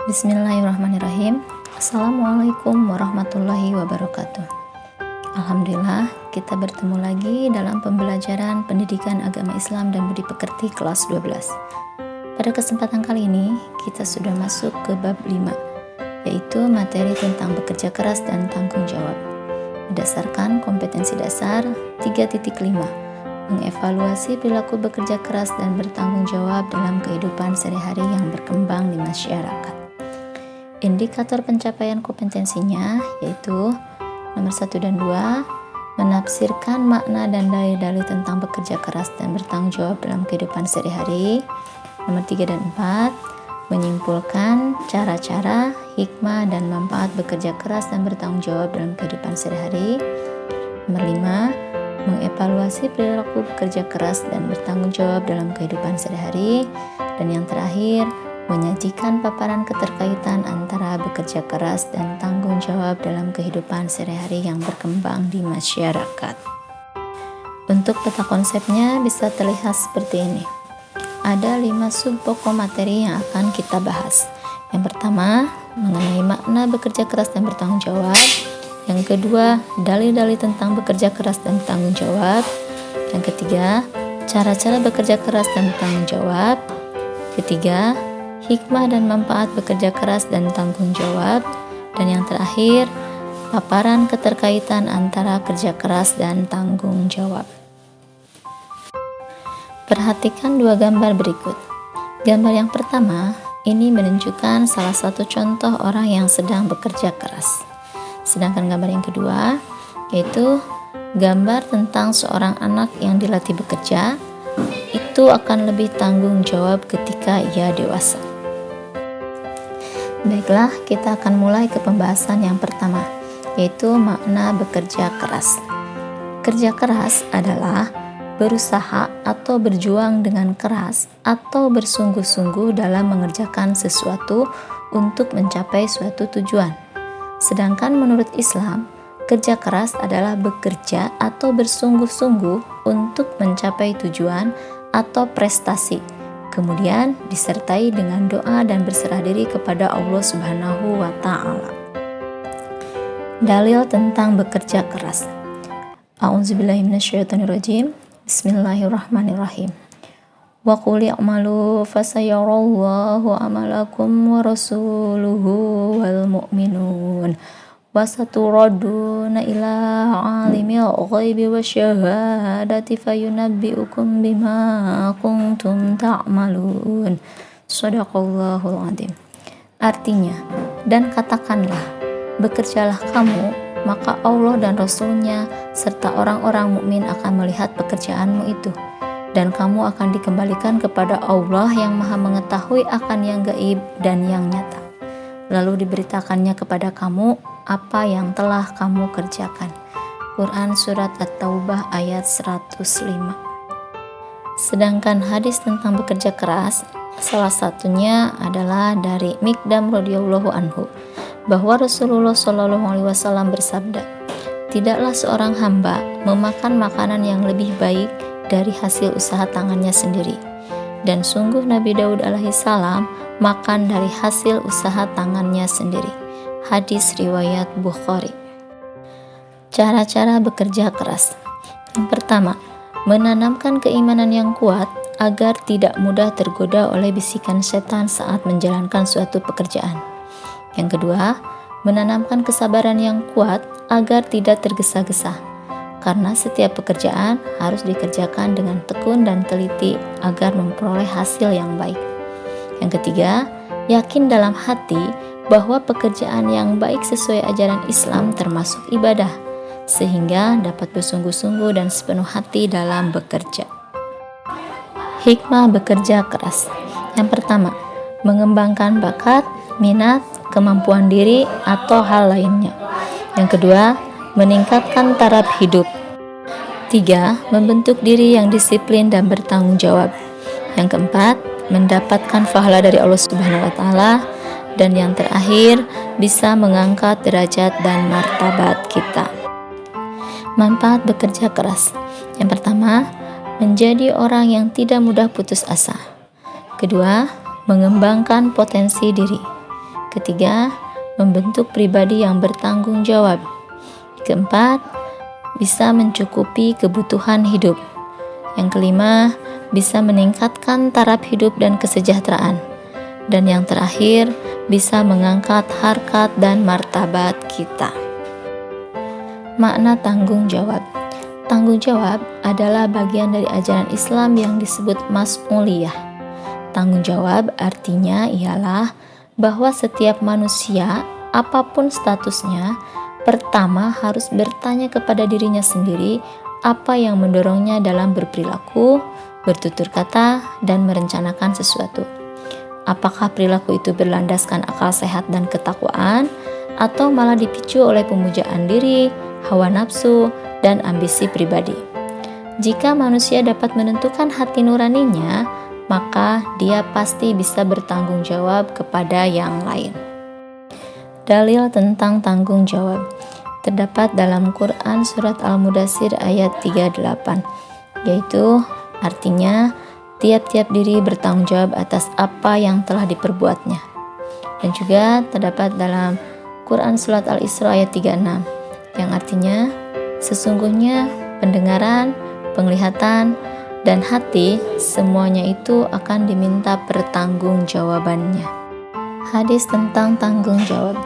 Bismillahirrahmanirrahim. Assalamualaikum warahmatullahi wabarakatuh. Alhamdulillah, kita bertemu lagi dalam pembelajaran pendidikan agama Islam dan budi pekerti kelas 12. Pada kesempatan kali ini, kita sudah masuk ke bab 5, yaitu materi tentang bekerja keras dan tanggung jawab. Berdasarkan kompetensi dasar 3.5, mengevaluasi perilaku bekerja keras dan bertanggung jawab dalam kehidupan sehari-hari yang berkembang di masyarakat. Indikator pencapaian kompetensinya yaitu nomor 1 dan 2, menafsirkan makna dan dalil-dalil tentang bekerja keras dan bertanggung jawab dalam kehidupan sehari-hari. Nomor 3 dan 4, menyimpulkan cara-cara, hikmah, dan manfaat bekerja keras dan bertanggung jawab dalam kehidupan sehari-hari. Nomor 5, mengevaluasi perilaku bekerja keras dan bertanggung jawab dalam kehidupan sehari-hari. Dan yang terakhir, menyajikan paparan keterkaitan antara bekerja keras dan tanggung jawab dalam kehidupan sehari-hari yang berkembang di masyarakat. Untuk peta konsepnya bisa terlihat seperti ini. Ada 5 sub-pokok materi yang akan kita bahas. Yang pertama, mengenai makna bekerja keras dan bertanggung jawab. Yang kedua, dalil-dalil tentang bekerja keras dan tanggung jawab. Yang ketiga, cara-cara bekerja keras dan tanggung jawab. Ketiga, hikmah dan manfaat bekerja keras dan tanggung jawab. Dan yang terakhir, paparan keterkaitan antara kerja keras dan tanggung jawab. Perhatikan 2 gambar berikut. Gambar yang pertama, ini menunjukkan salah satu contoh orang yang sedang bekerja keras. Sedangkan gambar yang kedua, yaitu gambar tentang seorang anak yang dilatih bekerja, itu akan lebih tanggung jawab ketika ia dewasa. Baiklah, kita akan mulai ke pembahasan yang pertama, yaitu makna bekerja keras. Kerja keras adalah berusaha atau berjuang dengan keras atau bersungguh-sungguh dalam mengerjakan sesuatu untuk mencapai suatu tujuan. Sedangkan menurut Islam, kerja keras adalah bekerja atau bersungguh-sungguh untuk mencapai tujuan atau prestasi, kemudian disertai dengan doa dan berserah diri kepada Allah Subhanahu wa Ta'ala. Dalil tentang bekerja keras. A'udzubillahi minasyaitonirrajim. Bismillahirrahmanirrahim. Wa qul i'malu fasayarallahu amalakum wa rasuluhu wal mu'minun wa saturaduna ila alimil ghaibi wasyahadati fayunabbi'ukum bima kuntum ta'malun. Shadaqallahul adzim. Artinya, dan katakanlah, bekerjalah kamu, maka Allah dan Rasul-Nya serta orang-orang mukmin akan melihat pekerjaanmu itu, dan kamu akan dikembalikan kepada Allah yang Maha mengetahui akan yang gaib dan yang nyata. Lalu diberitakannya kepada kamu apa yang telah kamu kerjakan. Quran Surat At-Taubah ayat 105. Sedangkan hadis tentang bekerja keras, salah satunya adalah dari Mikdam radhiyallahu anhu, bahwa Rasulullah SAW bersabda, tidaklah seorang hamba memakan makanan yang lebih baik dari hasil usaha tangannya sendiri, dan sungguh Nabi Daud alaihissalam makan dari hasil usaha tangannya sendiri. Hadis riwayat Bukhari. Cara-cara bekerja keras. Yang pertama, menanamkan keimanan yang kuat agar tidak mudah tergoda oleh bisikan setan saat menjalankan suatu pekerjaan. Yang kedua, menanamkan kesabaran yang kuat agar tidak tergesa-gesa, karena setiap pekerjaan harus dikerjakan dengan tekun dan teliti agar memperoleh hasil yang baik. Yang ketiga, yakin dalam hati bahwa pekerjaan yang baik sesuai ajaran Islam termasuk ibadah, sehingga dapat bersungguh-sungguh dan sepenuh hati dalam bekerja. Hikmah bekerja keras. Yang pertama, mengembangkan bakat, minat, kemampuan diri, atau hal lainnya. Yang kedua, meningkatkan taraf hidup. 3. Membentuk diri yang disiplin dan bertanggung jawab. Yang keempat, mendapatkan pahala dari Allah Subhanahu wa Ta'ala. Dan yang terakhir, bisa mengangkat derajat dan martabat kita. Manfaat bekerja keras. Yang pertama, menjadi orang yang tidak mudah putus asa. Kedua, mengembangkan potensi diri. Ketiga, membentuk pribadi yang bertanggung jawab. Keempat, bisa mencukupi kebutuhan hidup. Yang kelima, bisa meningkatkan taraf hidup dan kesejahteraan. Dan yang terakhir, bisa mengangkat harkat dan martabat kita. Makna tanggung jawab. Tanggung jawab adalah bagian dari ajaran Islam yang disebut mas'uliyah. Tanggung jawab artinya ialah bahwa setiap manusia, apapun statusnya, pertama harus bertanya kepada dirinya sendiri apa yang mendorongnya dalam berperilaku, bertutur kata, dan merencanakan sesuatu. Apakah perilaku itu berlandaskan akal sehat dan ketakwaan, atau malah dipicu oleh pemujaan diri, hawa nafsu, dan ambisi pribadi. Jika manusia dapat menentukan hati nuraninya, maka dia pasti bisa bertanggung jawab kepada yang lain. Dalil tentang tanggung jawab terdapat dalam Quran surat Al-Mudaththir ayat 38, yaitu artinya tiap-tiap diri bertanggung jawab atas apa yang telah diperbuatnya. Dan juga terdapat dalam Quran surat Al-Isra ayat 36, yang artinya sesungguhnya pendengaran, penglihatan, dan hati semuanya itu akan diminta pertanggungjawabannya. Hadis tentang tanggung jawab.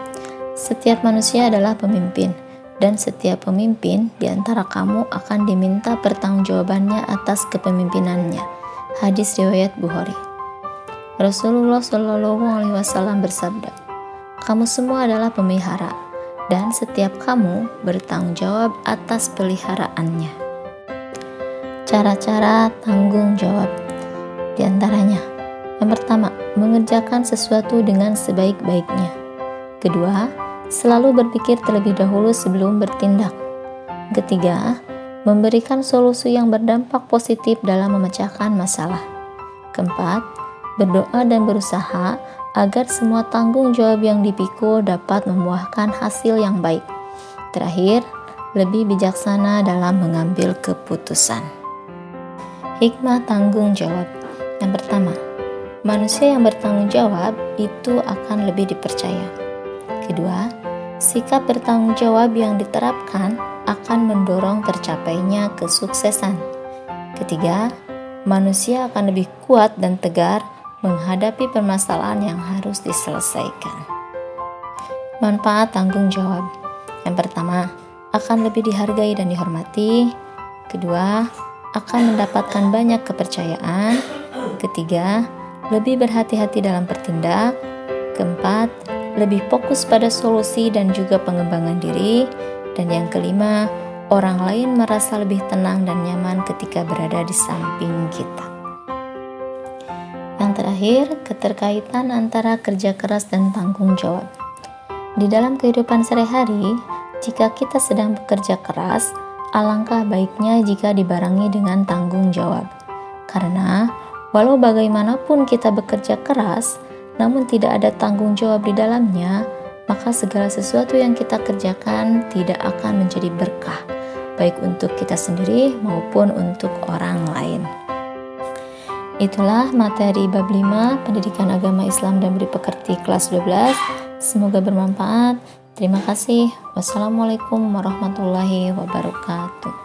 Setiap manusia adalah pemimpin, dan setiap pemimpin di antara kamu akan diminta pertanggungjawabannya atas kepemimpinannya. Hadis riwayat Bukhari. Rasulullah Shallallahu Alaihi Wasallam bersabda, "Kamu semua adalah pemelihara, dan setiap kamu bertanggung jawab atas peliharaannya." Cara-cara tanggung jawab di antaranya: yang pertama, mengerjakan sesuatu dengan sebaik-baiknya. Kedua, selalu berpikir terlebih dahulu sebelum bertindak. Ketiga, memberikan solusi yang berdampak positif dalam memecahkan masalah. Keempat, berdoa dan berusaha agar semua tanggung jawab yang dipikul dapat membuahkan hasil yang baik. Terakhir, lebih bijaksana dalam mengambil keputusan. Hikmah tanggung jawab. Yang pertama, manusia yang bertanggung jawab itu akan lebih dipercaya. Kedua, sikap bertanggung jawab yang diterapkan akan mendorong tercapainya kesuksesan. Ketiga, manusia akan lebih kuat dan tegar menghadapi permasalahan yang harus diselesaikan. Manfaat tanggung jawab. Yang pertama, akan lebih dihargai dan dihormati. Kedua, akan mendapatkan banyak kepercayaan. Ketiga, lebih berhati-hati dalam bertindak. Keempat, lebih fokus pada solusi dan juga pengembangan diri. Dan yang kelima, orang lain merasa lebih tenang dan nyaman ketika berada di samping kita. Yang terakhir, keterkaitan antara kerja keras dan tanggung jawab. Di dalam kehidupan sehari-hari, jika kita sedang bekerja keras, alangkah baiknya jika dibarengi dengan tanggung jawab. Karena walau bagaimanapun kita bekerja keras, namun tidak ada tanggung jawab di dalamnya, maka segala sesuatu yang kita kerjakan tidak akan menjadi berkah, baik untuk kita sendiri maupun untuk orang lain. Itulah materi bab 5 Pendidikan Agama Islam dan Budi Pekerti kelas 12. Semoga bermanfaat. Terima kasih. Wassalamualaikum warahmatullahi wabarakatuh.